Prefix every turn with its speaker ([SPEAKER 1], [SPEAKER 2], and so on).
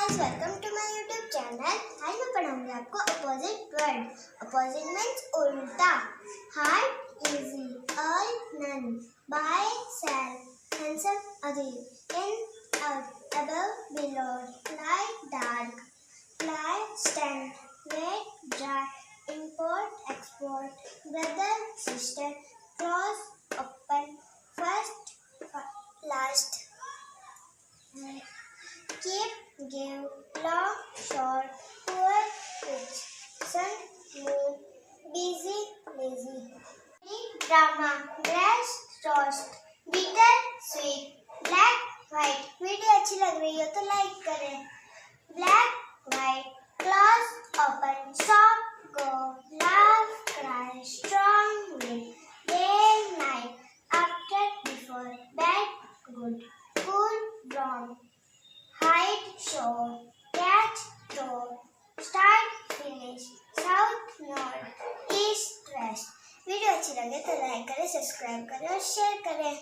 [SPEAKER 1] guys, welcome to my YouTube channel. आज मैं पढ़ाऊंगी आपको opposite word. Opposite means उल्टा. Hard, easy, all, none. Buy, sell, handsome, ugly. In, out, above, below. Light, dark. Fly, stand. Wet, dry. Import, export. Brother, sister. Close, open. First, last. Keep, give, long, short, poor, rich, sun, moon, busy, lazy. Drama, grass, toast, bitter, sweet, black, white. Video अच्छी लग रही हो तो like करें. Black, white, close, open, stop, go, laugh, cry, strong, weak, day, night, after, before, bad, good, cool, wrong. Hide, show, catch, throw, start, finish, south, north, east, west. Video अच्छी लगे तो like करें, subscribe करें और share करें.